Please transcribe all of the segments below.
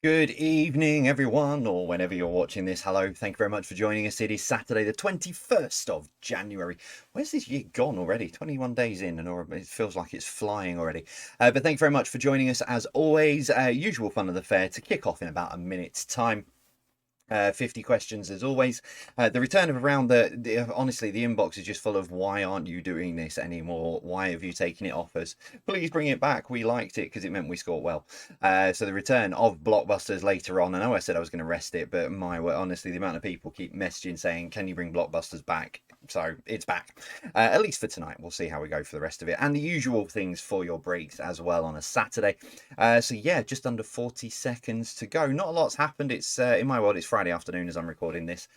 Good evening, everyone, or whenever you're watching this. Hello, thank you very much for joining us. It is Saturday, the 21st of January. Where's this year gone already? 21 days in, and it feels like it's flying already. But thank you very much for joining us, as always. Usual fun of the fair to kick off in about a minute's time. 50 questions as always. The return of a round honestly, the inbox is just full of why aren't you doing this anymore? Why have you taken it off us? Please bring it back. We liked it because it meant we scored well. So the return of Blockbusters later on. I know I said I was going to rest it, but my word, honestly, the amount of people keep messaging saying, can you bring Blockbusters back? So it's back, at least for tonight. We'll see how we go for the rest of it, and the usual things for your breaks as well on a Saturday. So yeah, just under 40 seconds to go. Not a lot's happened. It's in my world, it's Friday afternoon as I'm recording this,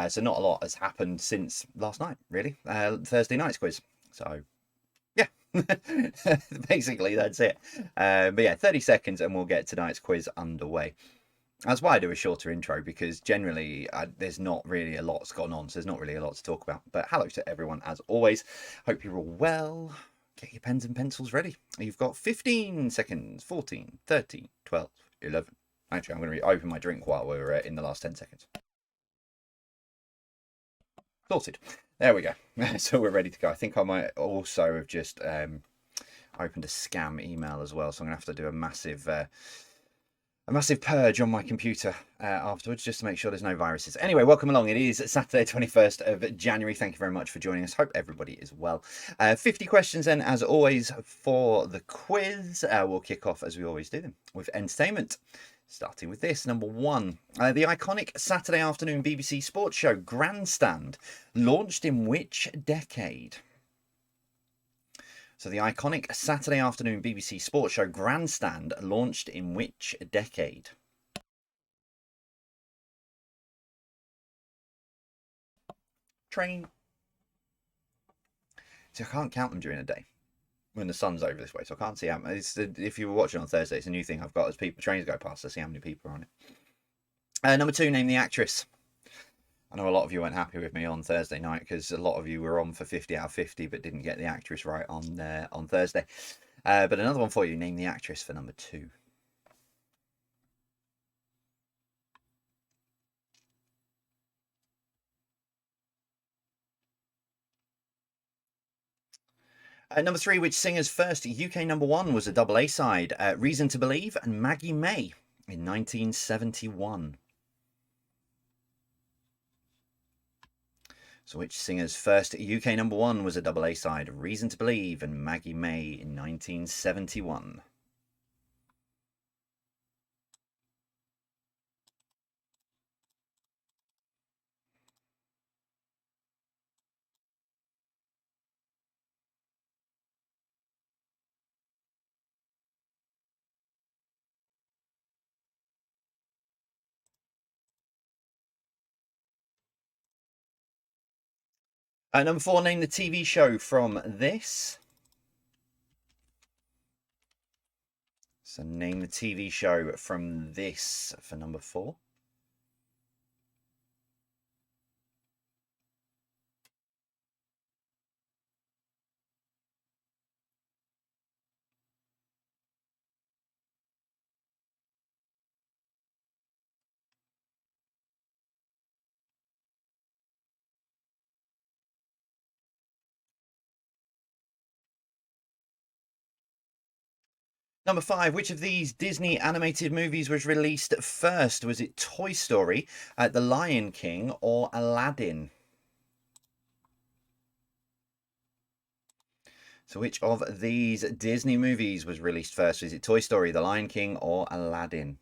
so not a lot has happened since last night, really. Thursday night's quiz. So yeah, basically that's it. But yeah, 30 seconds and we'll get tonight's quiz underway. That's why I do a shorter intro, because generally there's not really a lot's gone on, so there's not really a lot to talk about. But hello to everyone as always. Hope you're all well. Get your pens and pencils ready. You've got 15 seconds, 14, 13, 12, 11. Actually, I'm going to open my drink while we're in the last 10 seconds. Sorted. There we go. So we're ready to go. I think I might also have just opened a scam email as well, so I'm going to have to do a massive purge on my computer afterwards, just to make sure there's no viruses. Anyway, welcome along. It is Saturday, 21st of January. Thank you very much for joining us. Hope everybody is well. 50 questions then, as always, for the quiz. We'll kick off, as we always do, with entertainment. Starting with this, number one. The iconic Saturday afternoon BBC sports show Grandstand launched in which decade? So the iconic Saturday afternoon BBC sports show Grandstand launched in which decade? Train. So I can't count them during the day when the sun's over this way, so I can't see how many. If you were watching on Thursday, it's a new thing I've got as trains go past. I see how many people are on it. Number two, name the actress. I know a lot of you weren't happy with me on Thursday night because a lot of you were on for 50 out of 50 but didn't get the actress right on Thursday. But another one for you, name the actress for number two. Number three, which singer's first UK number one was a double A side? Reason to Believe and Maggie May in 1971. So which singer's first UK number one was a double A side? Reason to Believe and Maggie May in 1971. Number four, name the TV show from this. So name the TV show from this for number four. Number five, which of these Disney animated movies was released first? Was it Toy Story, The Lion King, or Aladdin? So which of these Disney movies was released first? Was it Toy Story, The Lion King, or Aladdin?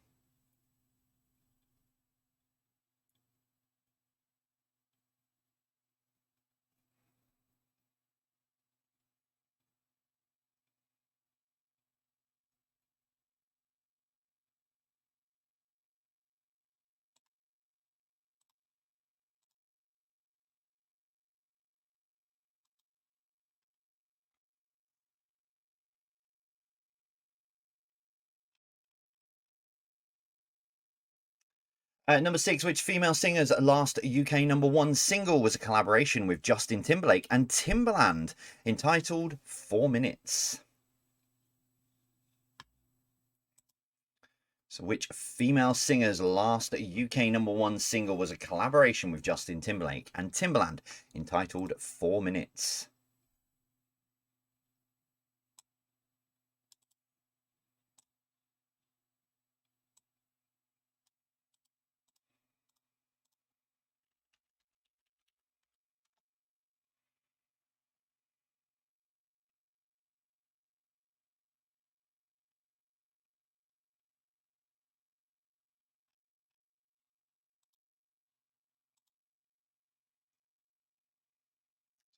Number six, which female singer's last UK number one single was a collaboration with Justin Timberlake and Timbaland entitled 4 Minutes? So, which female singer's last UK #1 single was a collaboration with Justin Timberlake and Timbaland entitled 4 Minutes?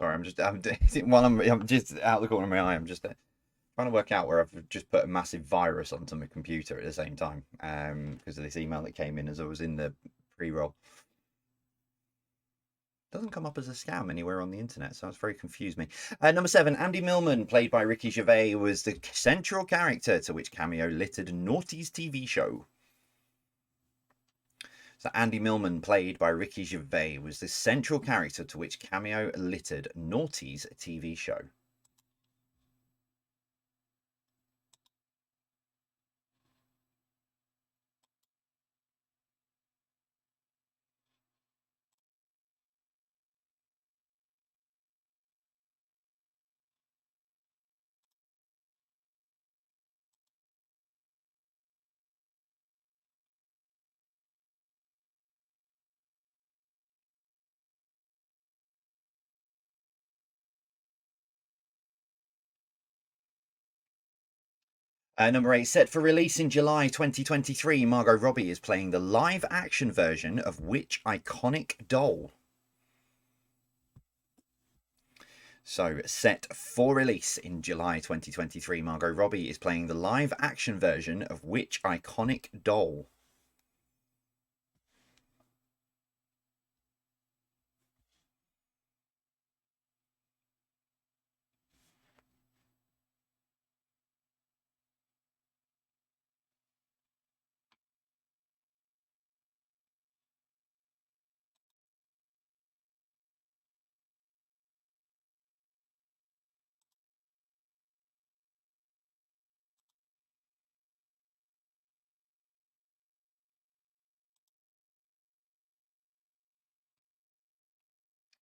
Sorry, I'm just out of the corner of my eye. I'm just trying to work out where I've just put a massive virus onto my computer at the same time, because of this email that came in as I was in the pre-roll. Doesn't come up as a scam anywhere on the internet, so it's very confused me. Number 7, Andy Millman, played by Ricky Gervais, was the central character to which cameo littered Naughty's TV show. So Andy Millman, played by Ricky Gervais, was the central character to which cameo littered Naughty's TV show. Number 8, set for release in July 2023, Margot Robbie is playing the live action version of which iconic doll? So, set for release in July 2023, Margot Robbie is playing the live action version of which iconic doll?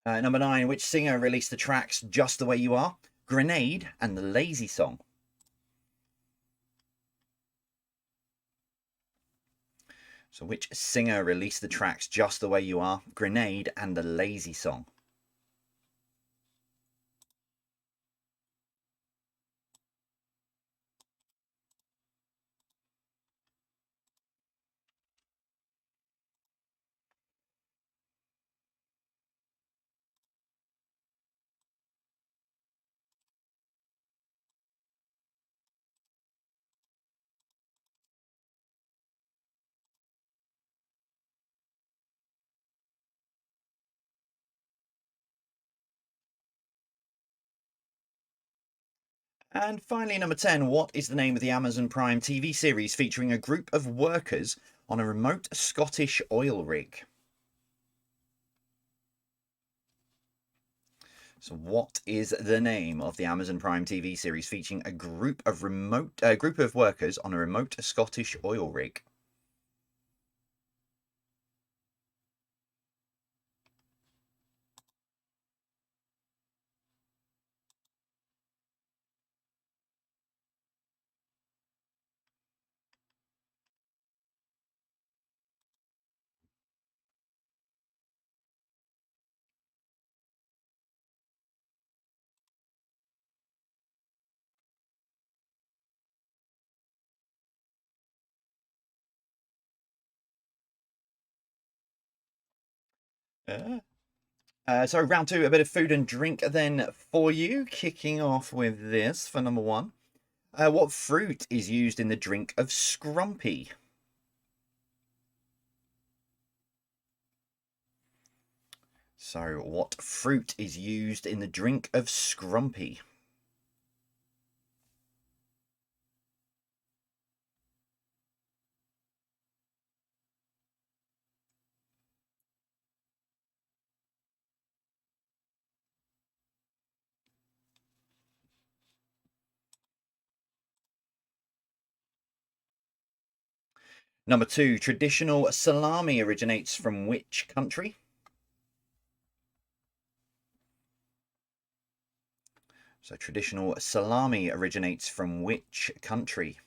Number 9, which singer released the tracks Just the Way You Are, Grenade, and The Lazy Song? So, which singer released the tracks Just the Way You Are, Grenade, and The Lazy Song? And finally, number 10, what is the name of the Amazon Prime TV series featuring a group of workers on a remote Scottish oil rig? So, what is the name of the Amazon Prime TV series featuring a group of workers on a remote Scottish oil rig? So round 2, a bit of food and drink then for you. Kicking off with this for number 1. What fruit is used in the drink of scrumpy? So, what fruit is used in the drink of scrumpy? Number 2, traditional salami originates from which country? So traditional salami originates from which country?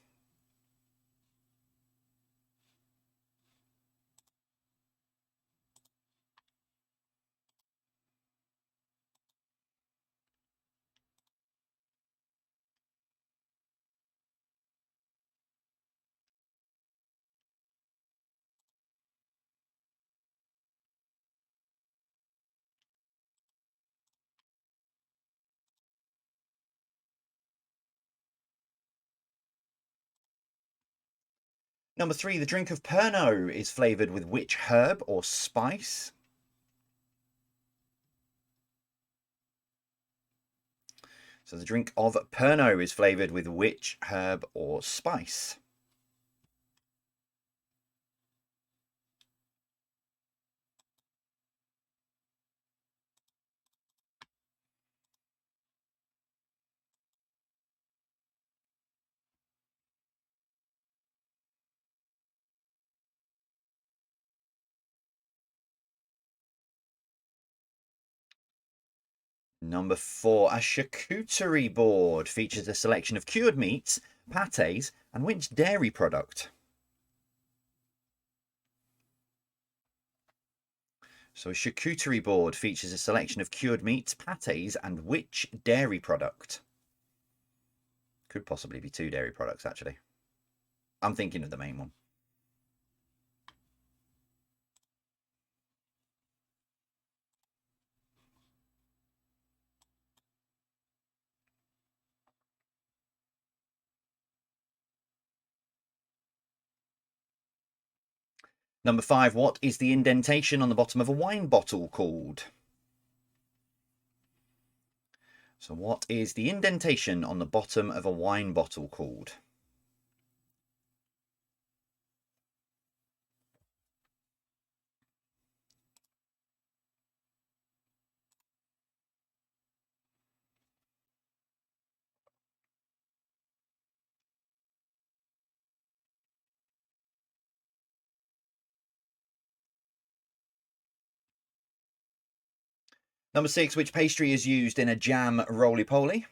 Number 3, the drink of Pernod is flavoured with which herb or spice? So the drink of Pernod is flavoured with which herb or spice? Number 4, a charcuterie board features a selection of cured meats, pâtés, and which dairy product? So a charcuterie board features a selection of cured meats, pâtés, and which dairy product? Could possibly be 2 dairy products, actually. I'm thinking of the main one. Number 5, what is the indentation on the bottom of a wine bottle called? So what is the indentation on the bottom of a wine bottle called? Number 6, which pastry is used in a jam roly-poly?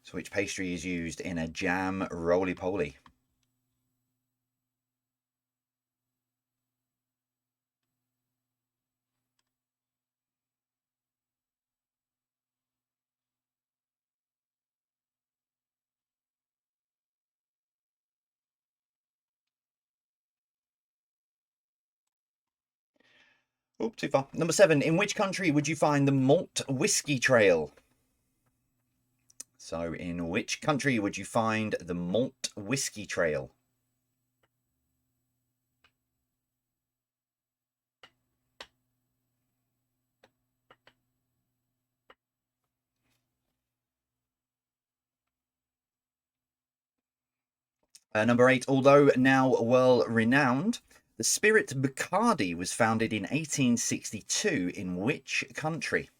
So which pastry is used in a jam roly-poly? Oh, too far. Number 7, in which country would you find the malt whiskey trail? So in which country would you find the malt whiskey trail? Number 8, although now well renowned, the spirit Bacardi was founded in 1862 in which country?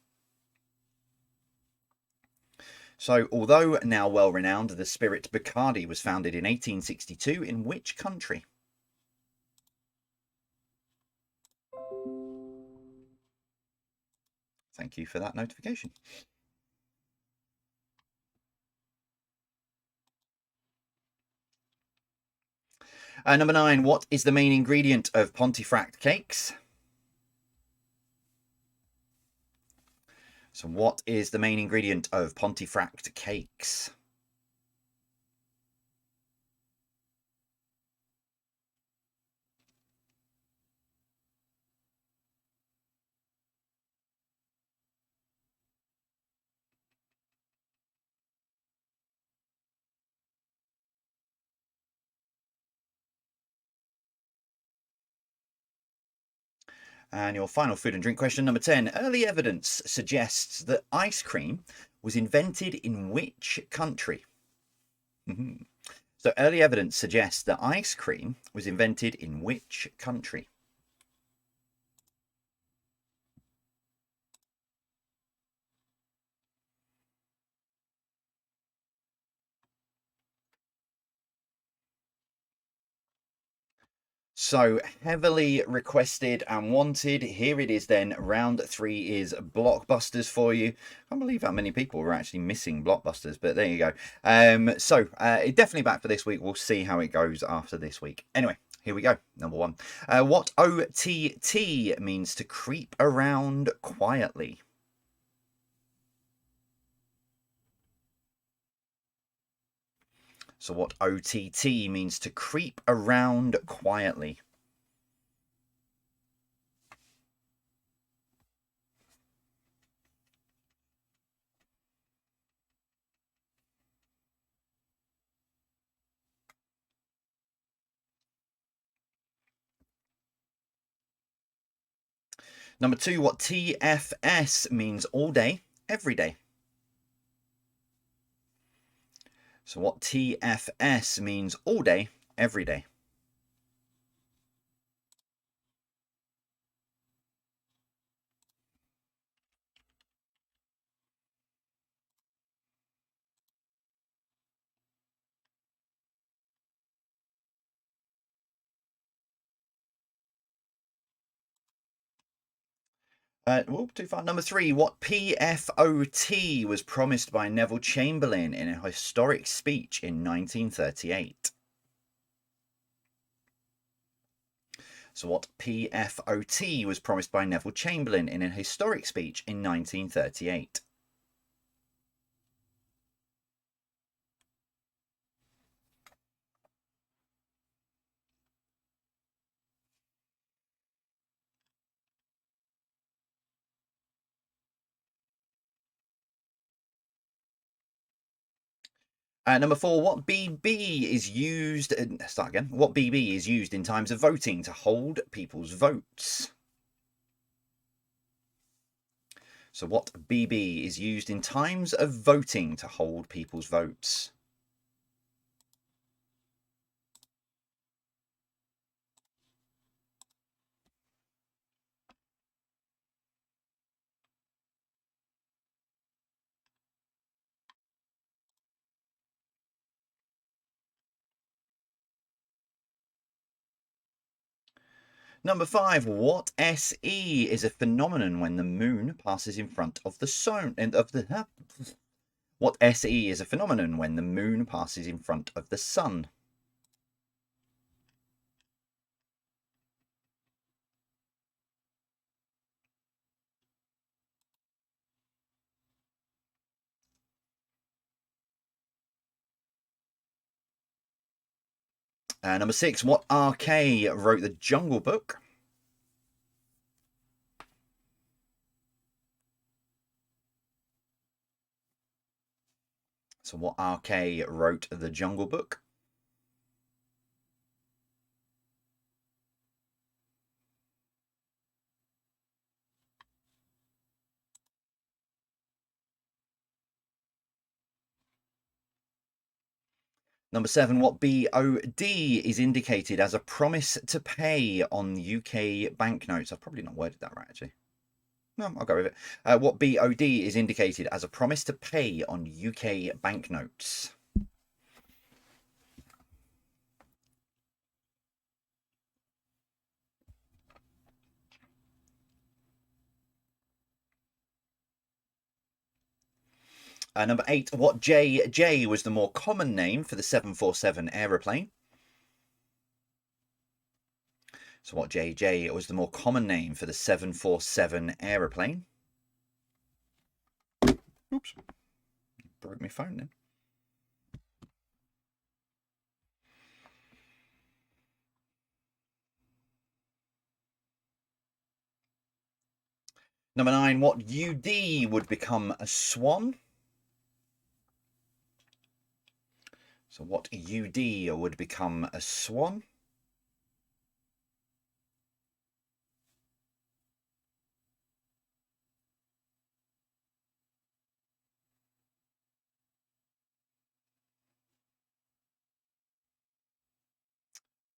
So, although now well renowned, the spirit Bacardi was founded in 1862 in which country? Thank you for that notification. Number 9, what is the main ingredient of Pontefract cakes? So, what is the main ingredient of Pontefract cakes? And your final food and drink question, number 10. Early evidence suggests that ice cream was invented in which country? So, early evidence suggests that ice cream was invented in which country? So heavily requested and wanted. Here it is then. Round 3 is Blockbusters for you. I can't believe how many people were actually missing Blockbusters, but there you go. Definitely back for this week. We'll see how it goes after this week. Anyway, here we go. Number 1. What OTT means to creep around quietly? So what OTT means to creep around quietly? Number 2, what TFS means all day, every day? So what TFS means all day, every day? Too far. Number 3, what PFOT was promised by Neville Chamberlain in a historic speech in 1938? So what PFOT was promised by Neville Chamberlain in a historic speech in 1938? Number 4, what BB is used? Start again. What BB is used in times of voting to hold people's votes? So what BB is used in times of voting to hold people's votes? Number 5, what SE is a phenomenon when the moon passes in front of the sun? What SE is a phenomenon when the moon passes in front of the sun? Number 6, what RK wrote the Jungle Book? So what RK wrote the Jungle Book? Number 7, what BOD is indicated as a promise to pay on UK banknotes? I've probably not worded that right, actually. No, I'll go with it. What BOD is indicated as a promise to pay on UK banknotes? Number 8, what JJ was the more common name for the 747 aeroplane? So what JJ was the more common name for the 747 aeroplane? Oops, broke my phone then. Number 9, what UD would become a swan? So what UD would become a swan?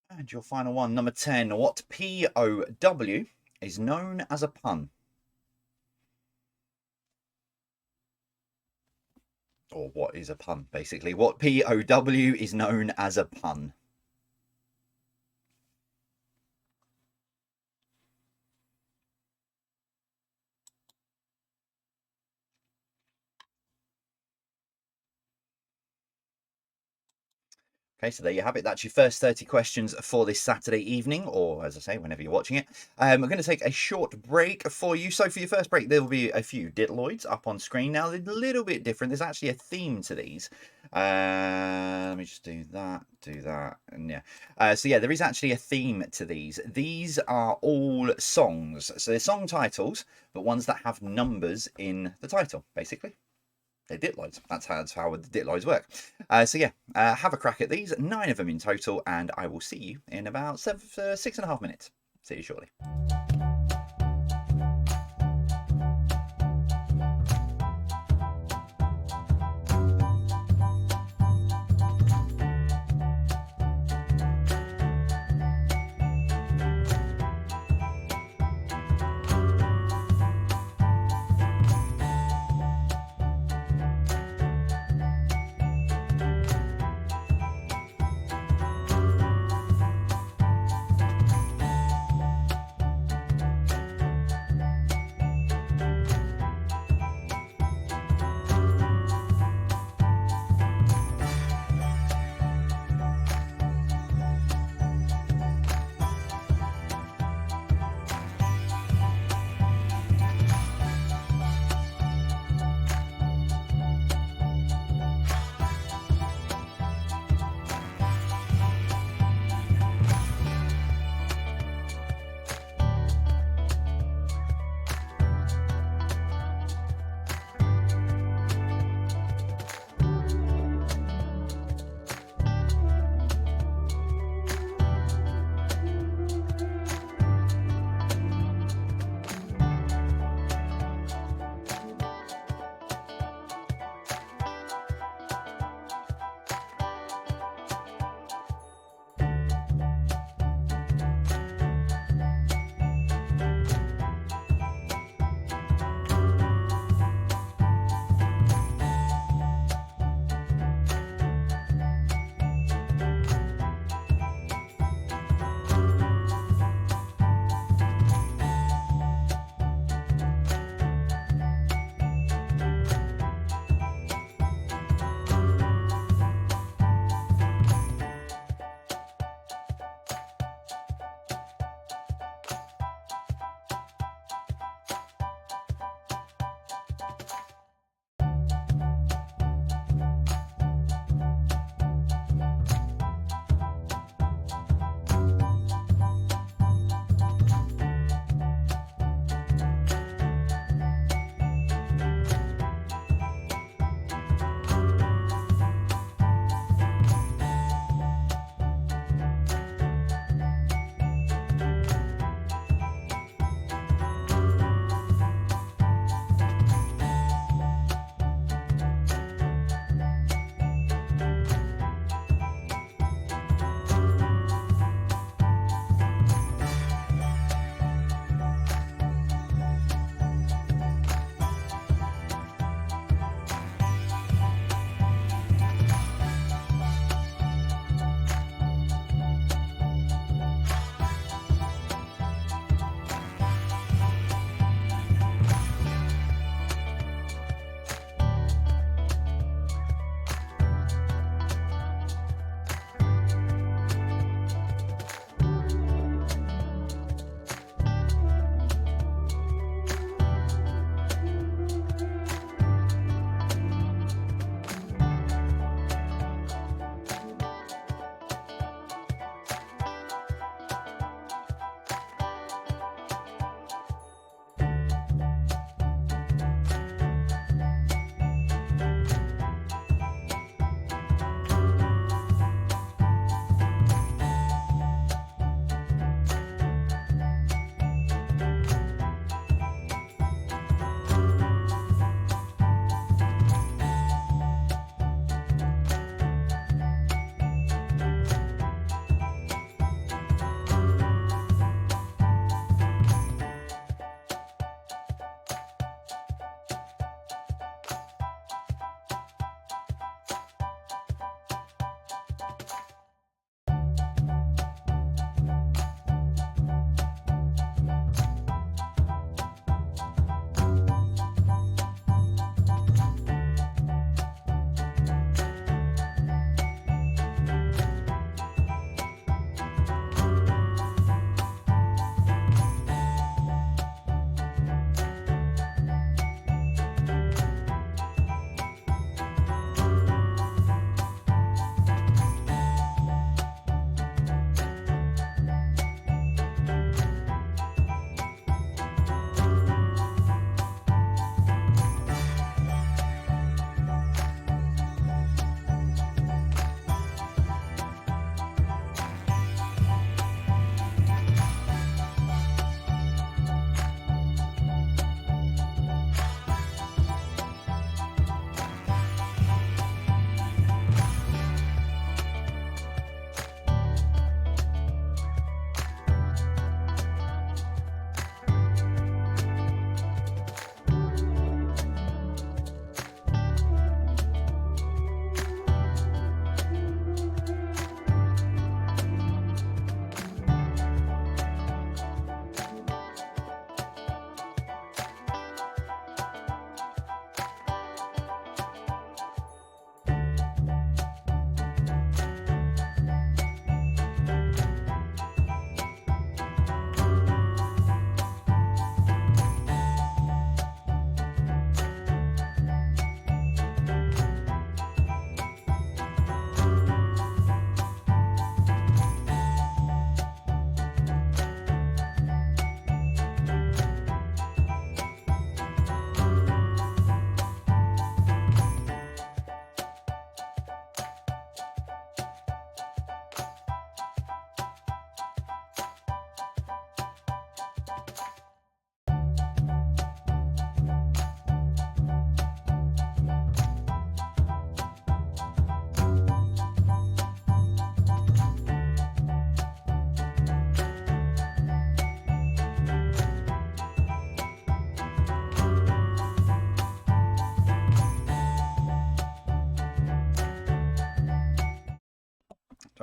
And your final one, number 10, what POW is known as a pun? Or what is a pun, basically? What POW is known as a pun? Okay, so there you have it. That's your first 30 questions for this Saturday evening, or as I say, whenever you're watching it. I'm going to take a short break for you. So for your first break, there will be a few Ditloids up on screen. Now, they're a little bit different. There's actually a theme to these. Let me just do that, and yeah. So yeah, there is actually a theme to these. These are all songs. So they're song titles, but ones that have numbers in the title, basically. They're Ditloids. That's how the Ditloids work. So yeah, have a crack at these. 9 of them in total, and I will see you in about 6.5 minutes. See you shortly.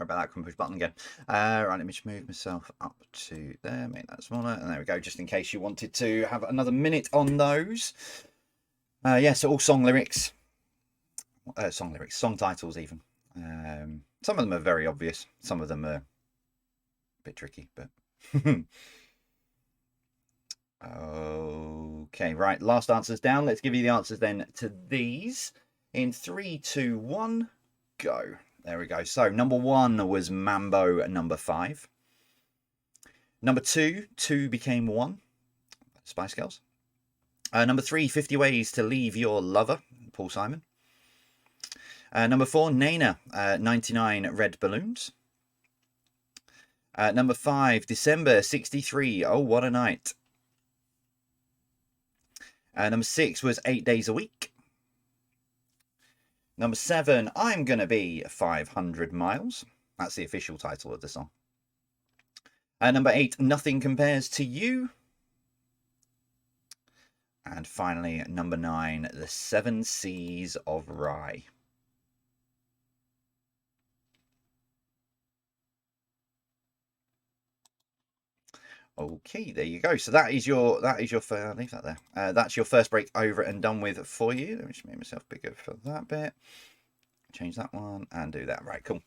Sorry about that. Couldn't push button again. Right, let me just move myself up to there. Make that smaller. And there we go. Just in case you wanted to have another minute on those. Yeah, so all song lyrics. Song titles even. Some of them are very obvious. Some of them are a bit tricky, but... Okay, right. Last answers down. Let's give you the answers then to these. In 3, 2, 1, go. There we go. So number 1 was Mambo number 5. Number 2, 2 became 1. Spice Girls. Number 3, 50 Ways to Leave Your Lover. Paul Simon. Number 4, Nena, 99 Red Balloons. Number 5, December 63. Oh, What a Night. Number 6 was 8 Days a Week. Number 7, I'm Gonna Be 500 Miles. That's the official title of the song. Number 8, Nothing Compares to You. And finally, number 9, The 7 Seas of Rye. Okay, there you go. So that is your first, leave that there. That's your first break over and done with for you. Let me just make myself bigger for that bit. Change that one and do that. Right, cool.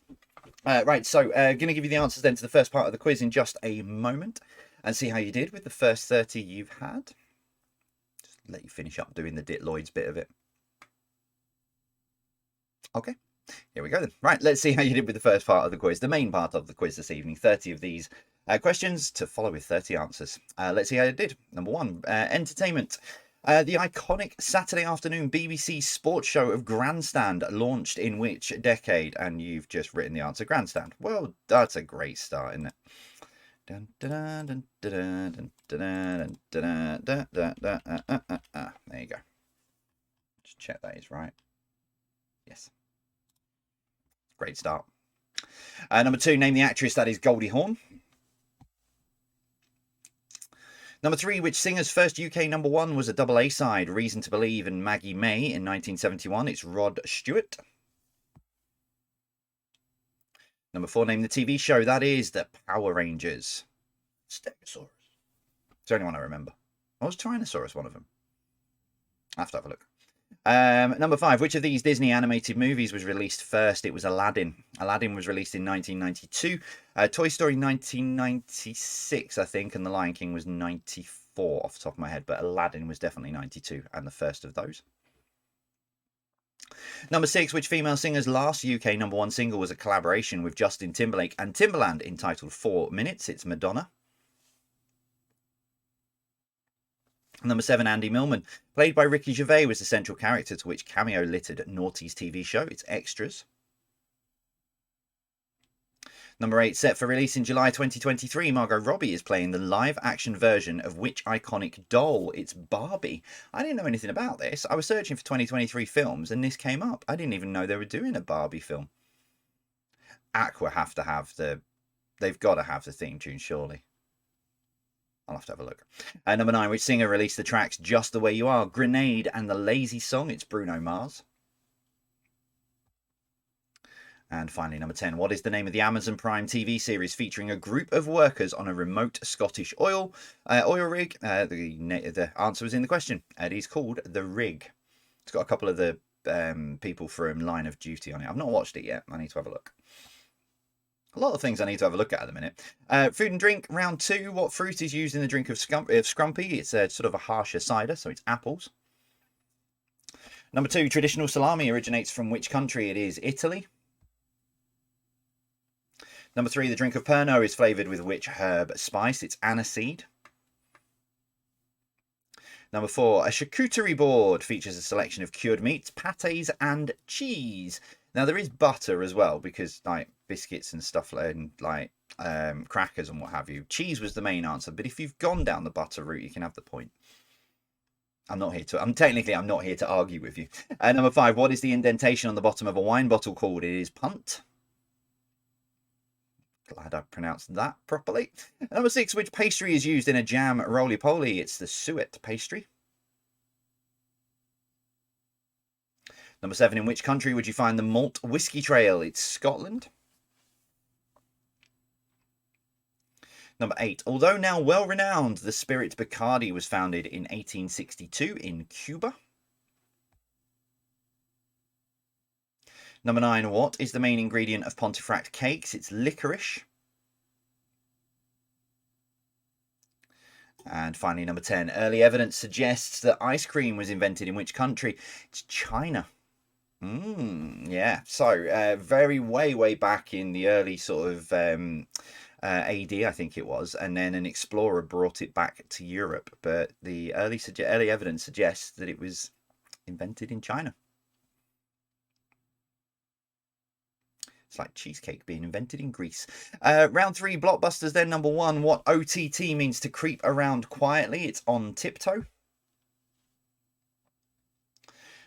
Right, so going to give you the answers then to the first part of the quiz in just a moment and see how you did with the first 30 you've had. Just let you finish up doing the Ditloids bit of it. Okay, here we go then. Right, let's see how you did with the first part of the quiz, the main part of the quiz this evening. 30 of these questions to follow with 30 answers. Let's see how you did. Number 1, entertainment. The iconic Saturday afternoon BBC sports show of Grandstand launched in which decade? And you've just written the answer, Grandstand. Well, that's a great start, isn't it? There you go. Just check that is right. Yes. Great start. Number 2, name the actress. That is Goldie Hawn. Number 3, which singer's first UK number 1 was a double A-side? Reason to Believe and Maggie May in 1971. It's Rod Stewart. Number 4, name the TV show. That is the Power Rangers. Stegosaurus. It's the only one I remember. Or was Tyrannosaurus one of them? I have to have a look. Number 5, which of these Disney animated movies was released first? It was Aladdin. Aladdin was released in 1992. Toy Story 1996, I think, and The Lion King was 94 off the top of my head, but Aladdin was definitely 92 and the first of those. Number 6, which female singer's last UK number 1 single was a collaboration with Justin Timberlake and Timbaland entitled 4 Minutes? It's Madonna. Number 7, Andy Millman, played by Ricky Gervais, was the central character to which cameo-littered Naughty's TV show? It's Extras. Number 8, set for release in July 2023, Margot Robbie is playing the live-action version of which iconic doll? It's Barbie. I didn't know anything about this. I was searching for 2023 films, and this came up. I didn't even know they were doing a Barbie film. Aqua have to have the... They've got to have the theme tune, surely. I'll have to have a look. Number 9, which singer released the tracks Just the Way You Are, Grenade and The Lazy Song? It's Bruno Mars. And finally, number 10, what is the name of the Amazon Prime TV series featuring a group of workers on a remote Scottish oil rig? The answer was in the question. It is called The Rig. It's got a couple of the people from Line of Duty on it. I've not watched it yet. I need to have a look. A lot of things I need to have a look at the minute. Food and drink, round 2. What fruit is used in the drink of Scrumpy? It's a sort of a harsher cider, so it's apples. Number 2, traditional salami originates from which country? It is Italy. Number 3, the drink of Pernod is flavoured with which herb spice? It's aniseed. Number 4, a charcuterie board features a selection of cured meats, pâtés and cheese. Now, there is butter as well, because like biscuits and stuff like crackers and what have you. Cheese was the main answer, but if you've gone down the butter route, you can have the point. I'm not here to argue with you. Number 5, what is the indentation on the bottom of a wine bottle called? It is punt. Glad I pronounced that properly. Number 6, which pastry is used in a jam roly-poly? It's the suet pastry. Number 7, in which country would you find the malt whiskey trail? It's Scotland. Number 8. Although now well renowned, the spirit Bacardi was founded in 1862 in Cuba. Number 9. What is the main ingredient of Pontefract cakes? It's licorice. And finally, number 10. Early evidence suggests that ice cream was invented in which country? It's China. Yeah. So, very way back in the early sort of AD, I think it was, and then an explorer brought it back to Europe. But the early evidence suggests that it was invented in China. It's like cheesecake being invented in Greece. Round 3, Blockbusters then. Number 1, what OTT means to creep around quietly? It's on tiptoe.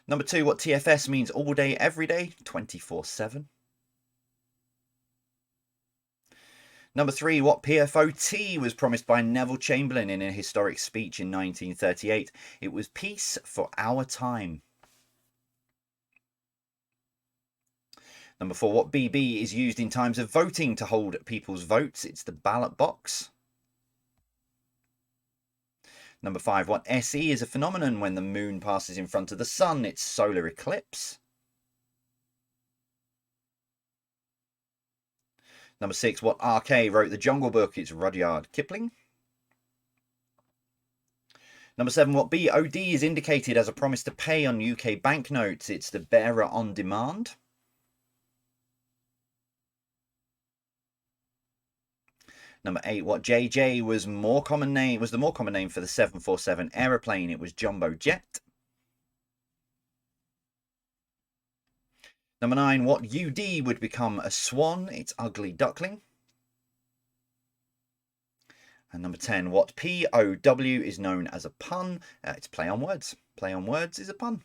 Number 2, what TFS means all day, every day? 24/7. Number 3, what PFOT was promised by Neville Chamberlain in a historic speech in 1938? It was peace for our time. Number 4, what BB is used in times of voting to hold people's votes? It's the ballot box. Number 5, what SE is a phenomenon when the moon passes in front of the sun? It's solar eclipse. Number 6, what RK wrote the Jungle Book? It's Rudyard Kipling. Number 7, what BOD is indicated as a promise to pay on UK banknotes? It's the bearer on demand. Number 8, what JJ was the more common name for the 747 aeroplane? It was Jumbo Jet. Number 9, what UD would become a swan? It's Ugly Duckling. And number 10, what POW is known as a pun? It's play on words. Play on words is a pun.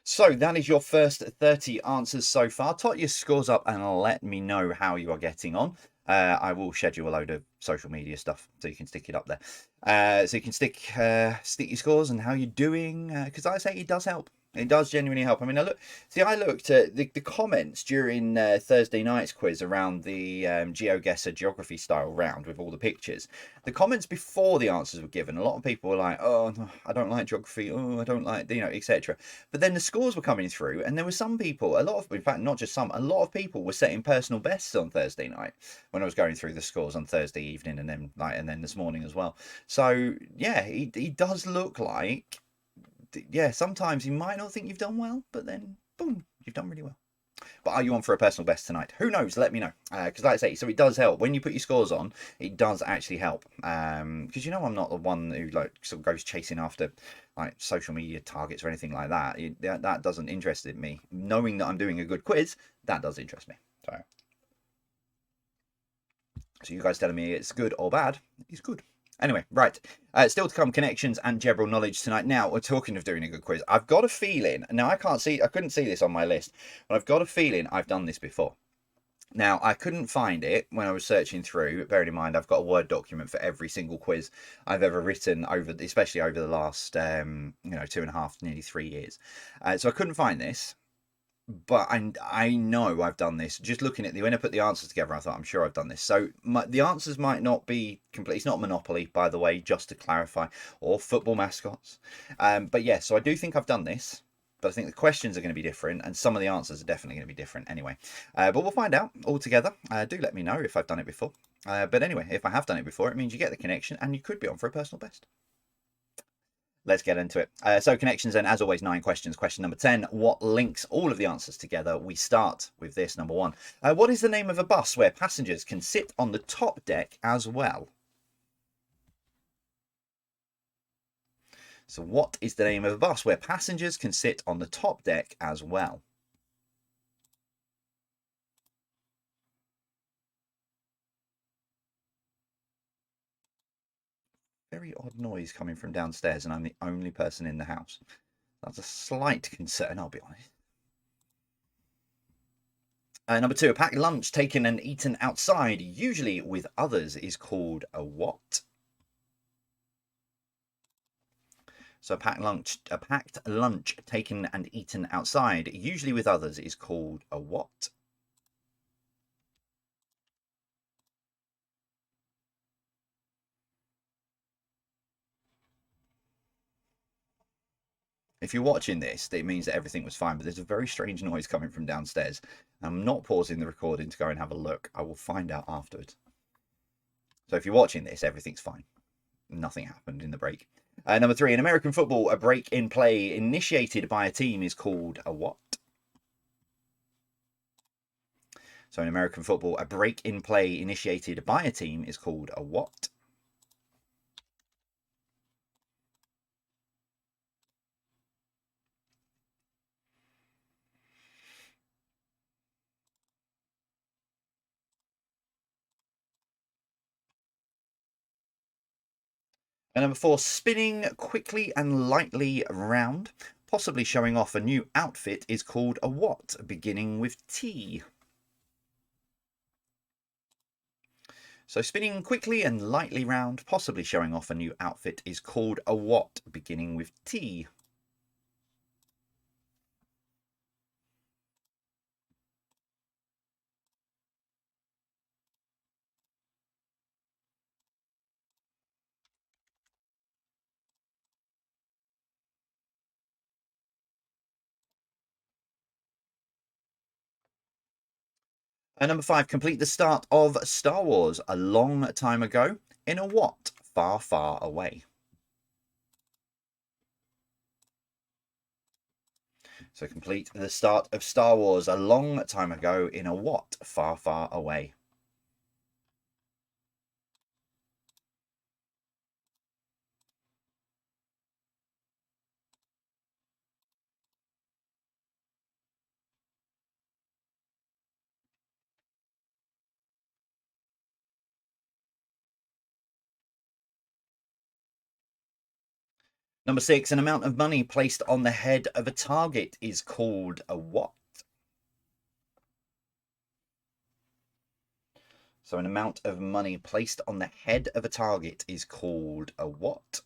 So that is your first 30 answers so far. Tot your scores up and let me know how you are getting on. I will schedule a load of social media stuff so you can stick it up there. So you can stick your scores and how you're doing, because I say it does help. It does genuinely help. I mean, I looked at the comments during Thursday night's quiz around the GeoGuessr geography style round with all the pictures. The comments before the answers were given, a lot of people were like, "Oh, I don't like geography. Oh, I don't like, etc." But then the scores were coming through, and there were some people, in fact, not just some, a lot of people were setting personal bests on Thursday night when I was going through the scores on Thursday evening, and then this morning as well. So yeah, he does look like. Yeah, sometimes you might not think you've done well, but then, boom, you've done really well. But are you on for a personal best tonight? Who knows? Let me know. Because like I say, so it does help. When you put your scores on, it does actually help. Because I'm not the one who sort of goes chasing after like social media targets or anything like that. That doesn't interest me. Knowing that I'm doing a good quiz, that does interest me. So you guys telling me it's good or bad is good. Anyway, right. Still to come, connections and general knowledge tonight. Now, we're talking of doing a good quiz. I've got a feeling, now I couldn't see this on my list, but I've got a feeling I've done this before. Now, I couldn't find it when I was searching through. Bearing in mind, I've got a Word document for every single quiz I've ever written, especially over the last, 2.5, nearly 3 years. So I couldn't find this. But I know I've done this. Just looking at when I put the answers together, I thought I'm sure I've done this. So the answers might not be complete. It's not Monopoly, by the way, just to clarify, or football mascots. But yeah, so I do think I've done this. But I think the questions are going to be different, and some of the answers are definitely going to be different anyway. But we'll find out all together. Do let me know if I've done it before. But anyway, if I have done it before, it means you get the connection, and you could be on for a personal best. Let's get into it. So connections then, as always, 9 questions. Question number 10, what links all of the answers together? We start with this, number 1. What is the name of a bus where passengers can sit on the top deck as well? So what is the name of a bus where passengers can sit on the top deck as well? Very odd noise coming from downstairs, and I'm the only person in the house. That's a slight concern, I'll be honest. Number 2, a packed lunch taken and eaten outside, usually with others, is called a what? So a packed lunch taken and eaten outside, usually with others, is called a what? If you're watching this, it means that everything was fine, but there's a very strange noise coming from downstairs. I'm not pausing the recording to go and have a look. I will find out afterwards. So if you're watching this, everything's fine. Nothing happened in the break. Number 3, in American football, a break in play initiated by a team is called a what? So in American football, a break in play initiated by a team is called a what? And number 4, spinning quickly and lightly around, possibly showing off a new outfit, is called a what, beginning with T? So spinning quickly and lightly round, possibly showing off a new outfit, is called a what, beginning with T? And number 5, complete the start of Star Wars a long time ago in a what, far, far away? So complete the start of Star Wars a long time ago in a what, far, far away? Number 6, an amount of money placed on the head of a target is called a what? So an amount of money placed on the head of a target is called a what?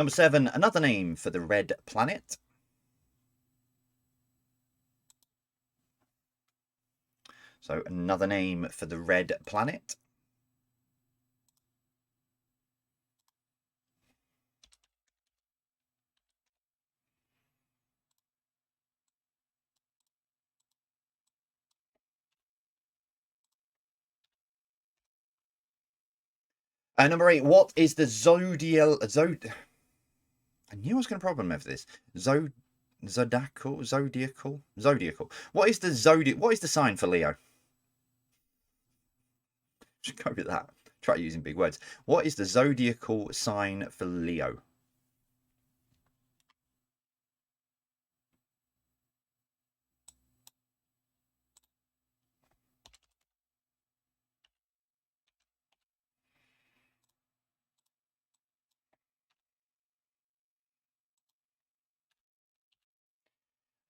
Number 7, another name for the red planet. So another name for the red planet. Number 8, what is the I knew I was going to problem with this. Zodiacal. What is the zodiac? What is the sign for Leo? Should go with that. Try using big words. What is the zodiacal sign for Leo?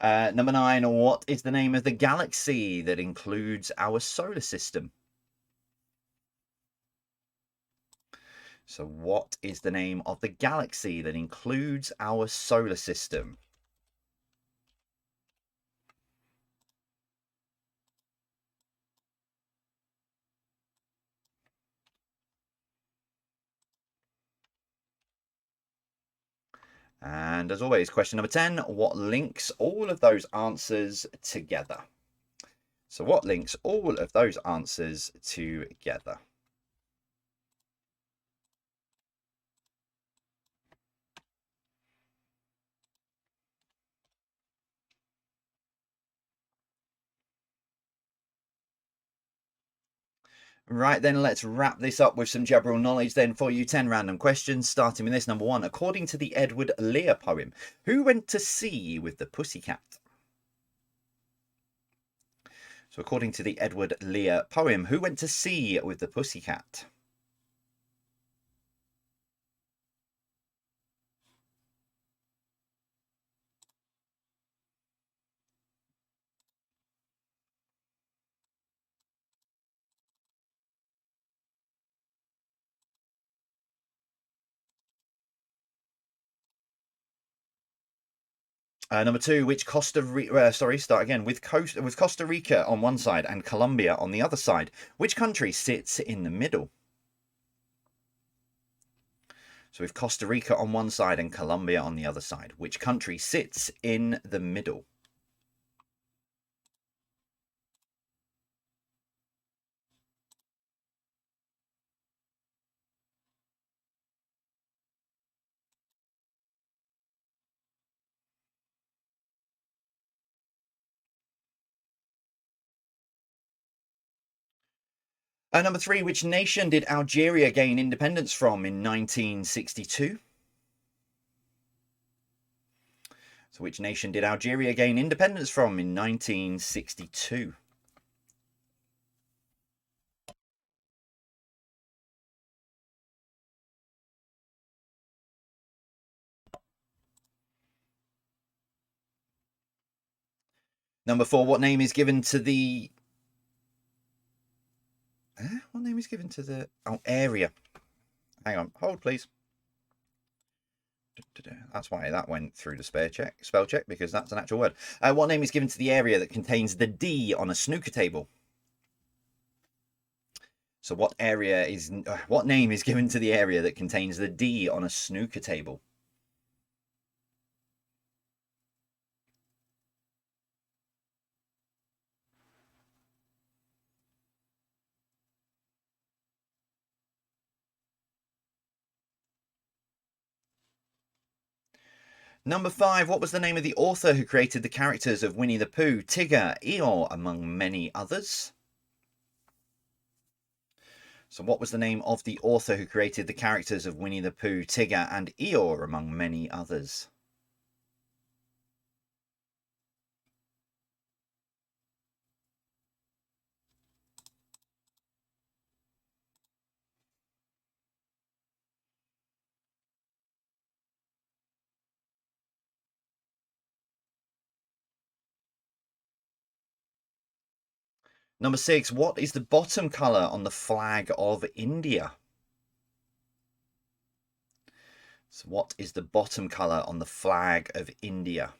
Number 9, what is the name of the galaxy that includes our solar system? So what is the name of the galaxy that includes our solar system? And as always, question number 10, what links all of those answers together? So what links all of those answers together? Right, then let's wrap this up with some general knowledge then for you. 10 random questions, starting with this. Number 1, according to the Edward Lear poem, who went to sea with the pussycat? So according to the Edward Lear poem, who went to sea with the pussycat? Number 2, which Costa Rica, start again, with Costa Rica on one side and Colombia on the other side, which country sits in the middle? So with Costa Rica on one side and Colombia on the other side, which country sits in the middle? Number 3, which nation did Algeria gain independence from in 1962? So which nation did Algeria gain independence from in 1962? Number 4, what name is given to the... what name is given to the... Oh, area. Hang on, hold please. That's why that went through the spell check, because that's an actual word. What name is given to the area that contains the D on a snooker table? So what name is given to the area that contains the D on a snooker table? Number 5, what was the name of the author who created the characters of Winnie the Pooh, Tigger, Eeyore, among many others? So what was the name of the author who created the characters of Winnie the Pooh, Tigger, and Eeyore, among many others? Number 6, what is the bottom colour on the flag of India? So what is the bottom colour on the flag of India?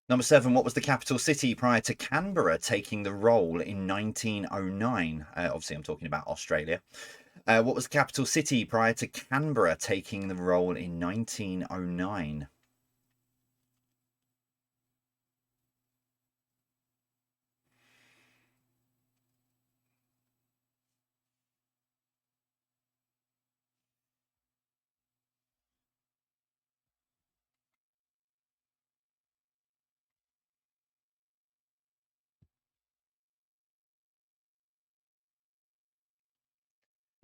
Number 7, what was the capital city prior to Canberra taking the role in 1909? Obviously, I'm talking about Australia. What was the capital city prior to Canberra taking the role in 1909?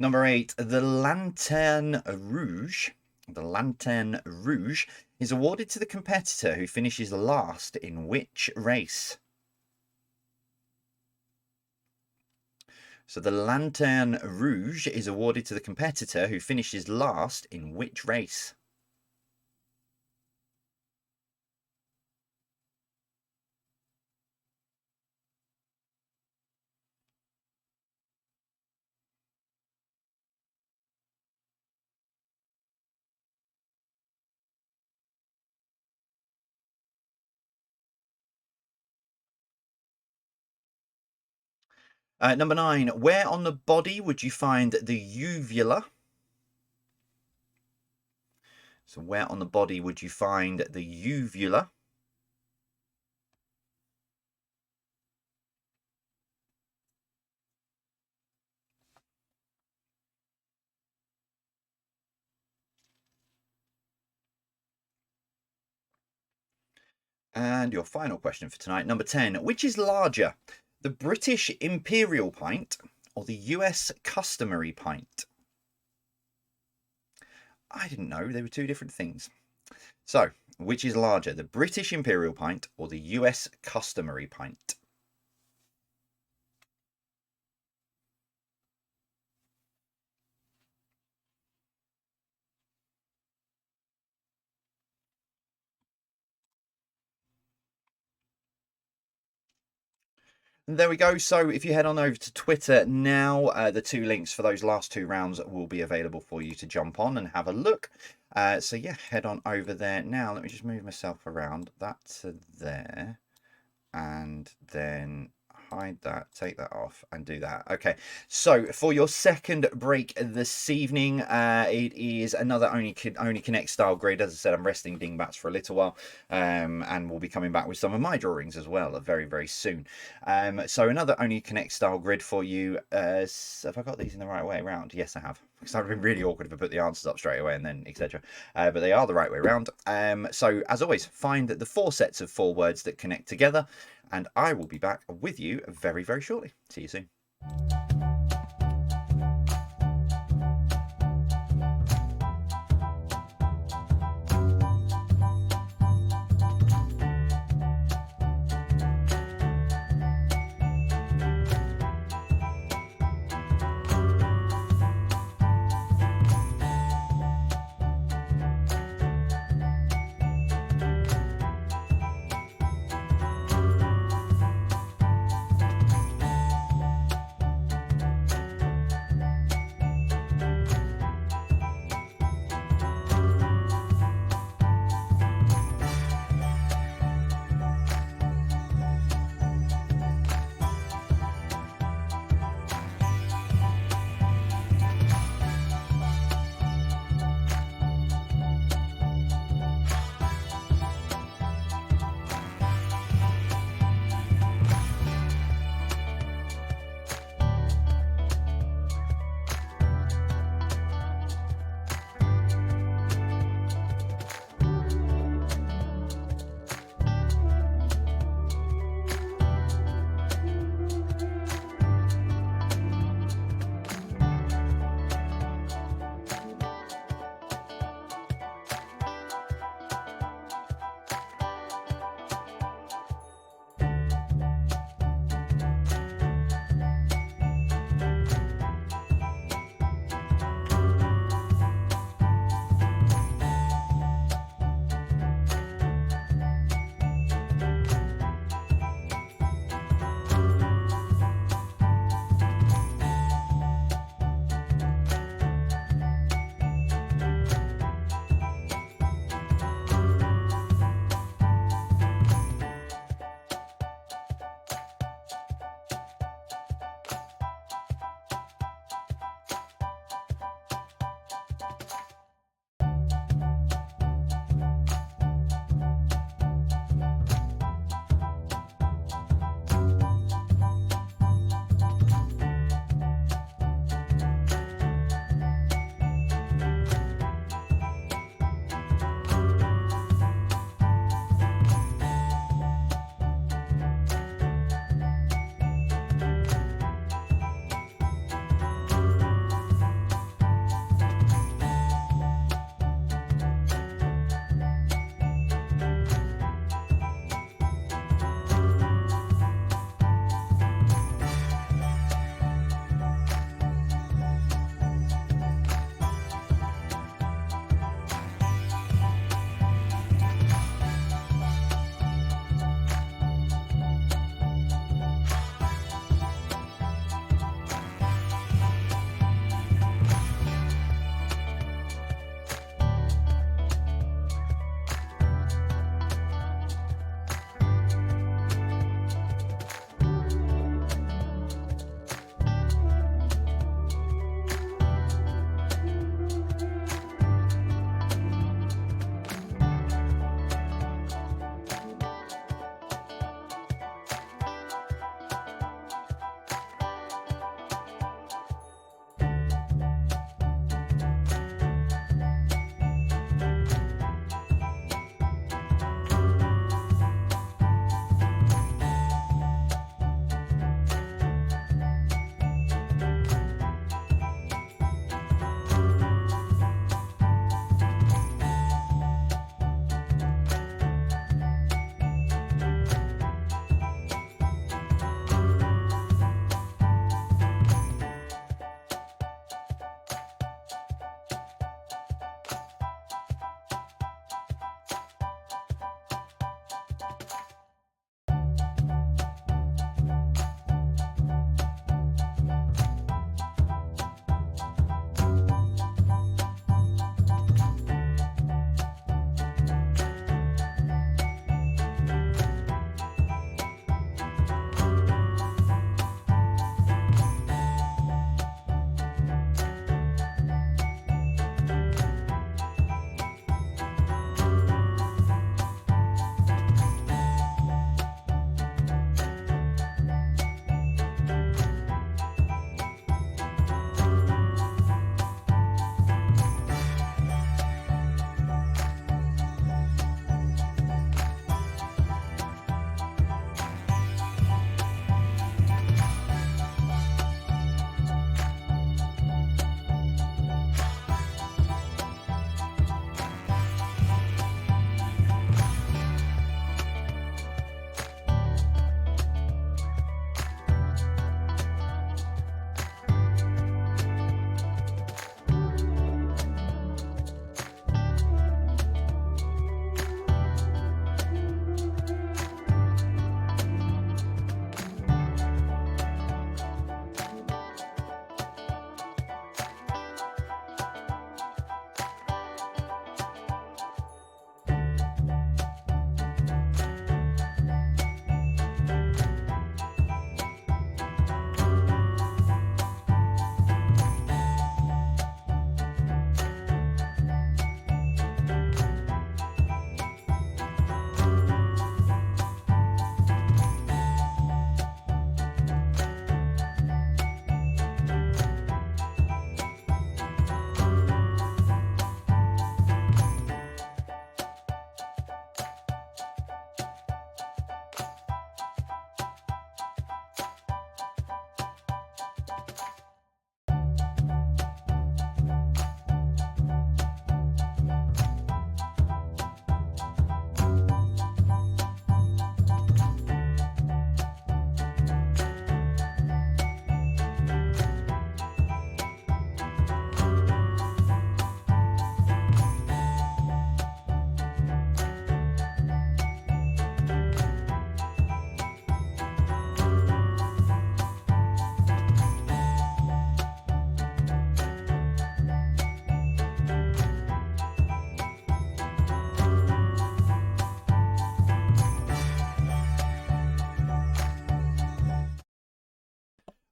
Number 8, the Lanterne Rouge. The Lanterne Rouge is awarded to the competitor who finishes last in which race? So the Lanterne Rouge is awarded to the competitor who finishes last in which race? Number 9, where on the body would you find the uvula? So where on the body would you find the uvula? And your final question for tonight, number 10, which is larger, the British imperial pint or the US customary pint? I didn't know they were two different things. So, which is larger, the British imperial pint or the US customary pint? There we go. So if you head on over to Twitter now, the 2 links for those last 2 rounds will be available for you to jump on and have a look. So yeah, head on over there now. Let me just move myself around. That to there. And then hide that, take that off, and do that. Okay, so for your second break this evening, it is another Only Connect style grid. As I said, I'm resting Dingbats for a little while, and we'll be coming back with some of my drawings as well very, very soon. So another Only Connect style grid for you. Have I got these in the right way around? Yes, I have. Because that would have been really awkward if I put the answers up straight away and then etc. But they are the right way around. So as always, find the 4 sets of 4 words that connect together, and I will be back with you very, very shortly. See you soon.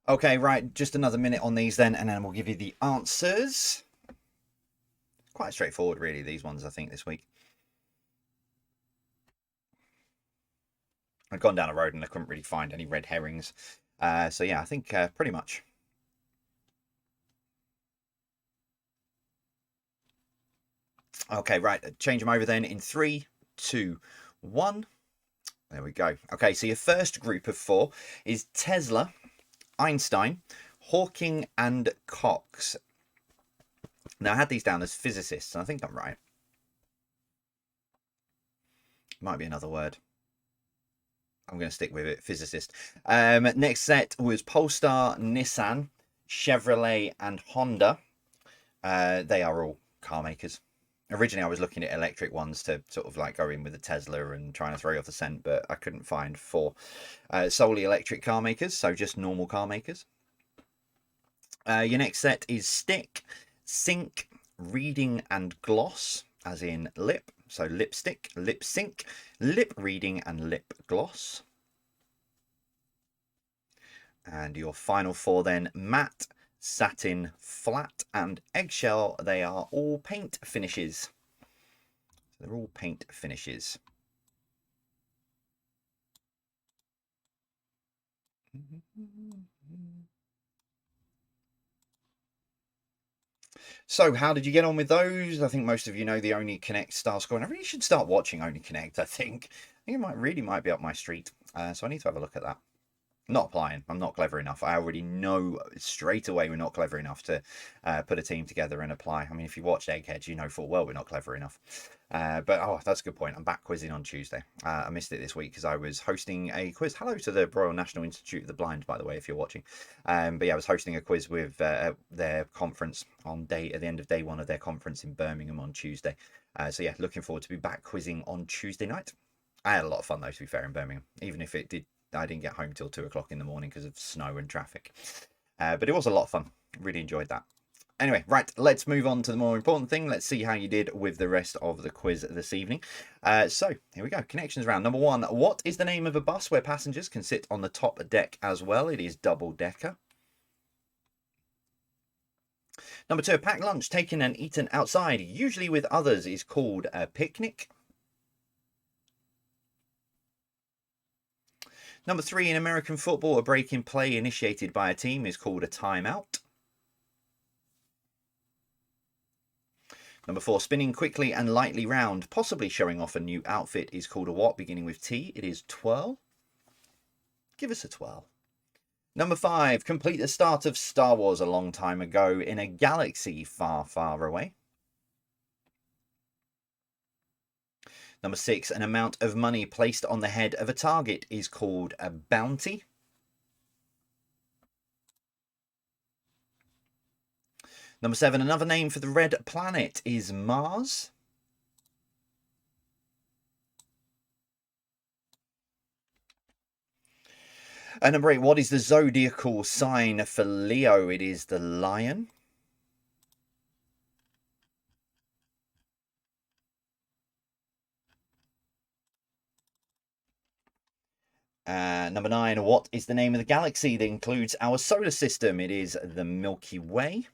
Okay, right, just another minute on these then, and then we'll give you the answers. Quite straightforward, really, these ones, I think, this week. I'd gone down a road and I couldn't really find any red herrings. So yeah, I think pretty much. Okay, right, change them over then in 3, 2, 1. There we go. Okay, so your first group of 4 is Tesla, Einstein, Hawking, and Cox. Now, I had these down as physicists, and I think I'm right. Might be another word. I'm going to stick with it, physicist. Next set was Polestar, Nissan, Chevrolet, and Honda. They are all car makers. Originally, I was looking at electric ones to sort of like go in with the Tesla and trying to throw you off the scent, but I couldn't find 4 solely electric car makers, so just normal car makers. Your next set is Stick, Sync, Reading, and Gloss, as in lip. So lipstick, lip sync, lip reading, and lip gloss. And your final 4 then, matte, satin, flat, and eggshell. They are all paint finishes. They're all paint finishes. So, how did you get on with those? I think most of you know the Only Connect star score, and I really should start watching Only Connect. I think it might be up my street. So I need to have a look at that. Not applying. I'm not clever enough. I already know straight away we're not clever enough to put a team together and apply. I mean, if you watched Eggheads, you know full well we're not clever enough. But oh, that's a good point. I'm back quizzing on Tuesday. I missed it this week because I was hosting a quiz. Hello to the Royal National Institute of the Blind, by the way, if you're watching. But yeah, I was hosting a quiz with their conference at the end of day 1 of their conference in Birmingham on Tuesday. So yeah, looking forward to be back quizzing on Tuesday night. I had a lot of fun though, to be fair, in Birmingham, even if I didn't get home till 2 o'clock in the morning because of snow and traffic. But it was a lot of fun. Really enjoyed that. Anyway, right, let's move on to the more important thing. Let's see how you did with the rest of the quiz this evening. So, here we go. Connections round. Number 1. What is the name of a bus where passengers can sit on the top deck as well? It is double-decker. Number 2. A packed lunch taken and eaten outside, usually with others, is called a picnic. Number 3, in American football, a break in play initiated by a team is called a timeout. Number 4, spinning quickly and lightly round, possibly showing off a new outfit, is called a what, beginning with T? It is twirl. Give us a twirl. Number 5, complete the start of Star Wars a long time ago in a galaxy far, far away. Number 6, an amount of money placed on the head of a target is called a bounty. Number 7, another name for the red planet is Mars. And number 8, what is the zodiacal sign for Leo? It is the lion. Number 9, what is the name of the galaxy that includes our solar system? It is the Milky Way.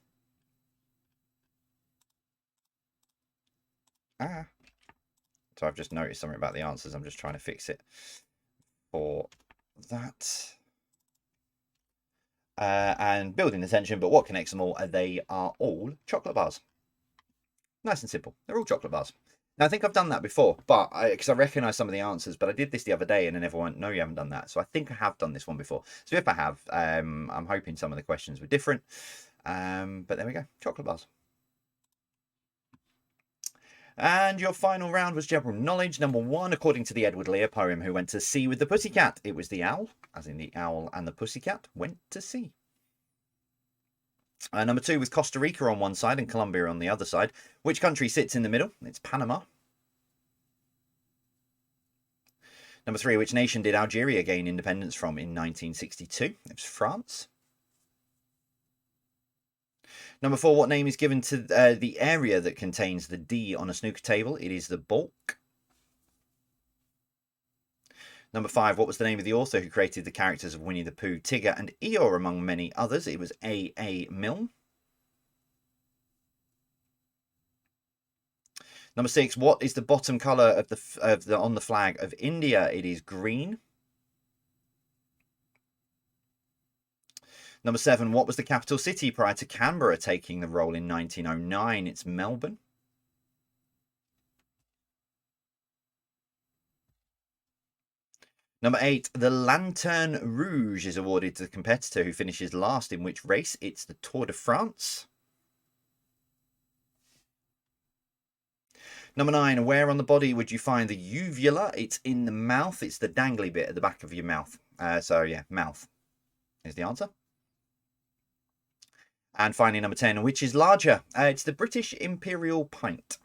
So I've just noticed something about the answers. I'm just trying to fix it for that. And building the tension, but what connects them all? They are all chocolate bars. Nice and simple. They're all chocolate bars. Now, I think I've done that before, but because I recognise some of the answers, but I did this the other day and then everyone, no, you haven't done that. So I think I have done this one before. So if I have, I'm hoping some of the questions were different. But there we go. Chocolate bars. And your final round was general knowledge. Number 1, according to the Edward Lear poem, who went to sea with the pussycat? It was the owl, as in the owl and the pussycat went to sea. Number 2, with Costa Rica on one side and Colombia on the other side, which country sits in the middle? It's Panama. Number 3, which nation did Algeria gain independence from in 1962? It was France. Number 4, what name is given to the area that contains the D on a snooker table? It is the baulk. Number 5, what was the name of the author who created the characters of Winnie the Pooh, Tigger and Eeyore, among many others? It was A. Milne. Number 6, what is the bottom colour of the on the flag of India? It is green. Number 7, what was the capital city prior to Canberra taking the role in 1909? It's Melbourne. Number 8, the Lanterne Rouge is awarded to the competitor who finishes last in which race? It's the Tour de France. Number 9, where on the body would you find the uvula? It's in the mouth. It's the dangly bit at the back of your mouth. So yeah, mouth is the answer. And finally, number 10, which is larger? It's the British Imperial Pint.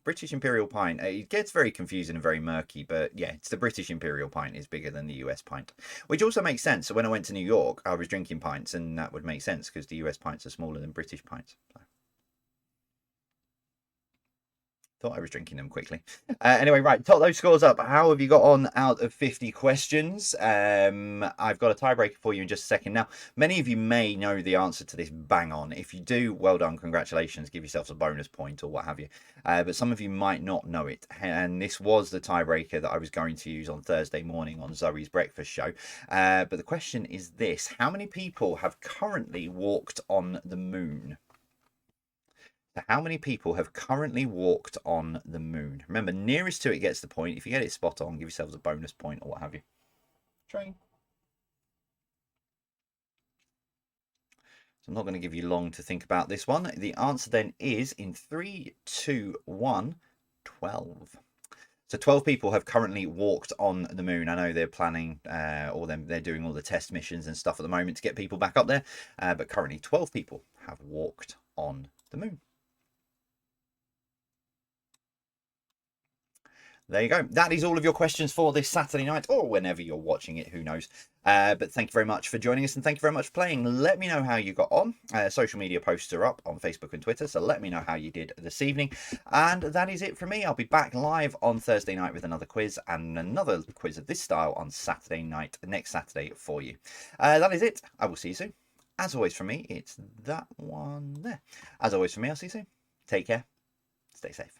British Imperial Pint. It gets very confusing and very murky, but yeah, it's the British Imperial Pint is bigger than the US pint, which also makes sense. So when I went to New York, I was drinking pints, and that would make sense because the US pints are smaller than British pints. So. Thought I was drinking them quickly. Anyway, right, top those scores up. How have you got on out of 50 questions? I've got a tiebreaker for you in just a second. Now, many of you may know the answer to this bang on. If you do, well done, congratulations. Give yourselves a bonus point or what have you. But some of you might not know it. And this was the tiebreaker that I was going to use on Thursday morning on Zoe's breakfast show. But the question is this. How many people have currently walked on the moon? How many people have currently walked on the moon? Remember, nearest to it gets the point. If you get it spot on, give yourselves a bonus point or what have you. Train. So I'm not going to give you long to think about this one. The answer then is in 3, 2, 1, 12. So 12 people have currently walked on the moon. I know they're planning, or they're doing all the test missions and stuff at the moment to get people back up there. But currently 12 people have walked on the moon. There you go. That is all of your questions for this Saturday night, or whenever you're watching it, who knows. But thank you very much for joining us, and thank you very much for playing. Let me know how you got on. Social media posts are up on Facebook and Twitter, so let me know how you did this evening. And that is it from me. I'll be back live on Thursday night with another quiz and another quiz of this style on Saturday night, next Saturday for you. That is it. I will see you soon. As always from me, it's that one there. As always from me, I'll see you soon. Take care. Stay safe.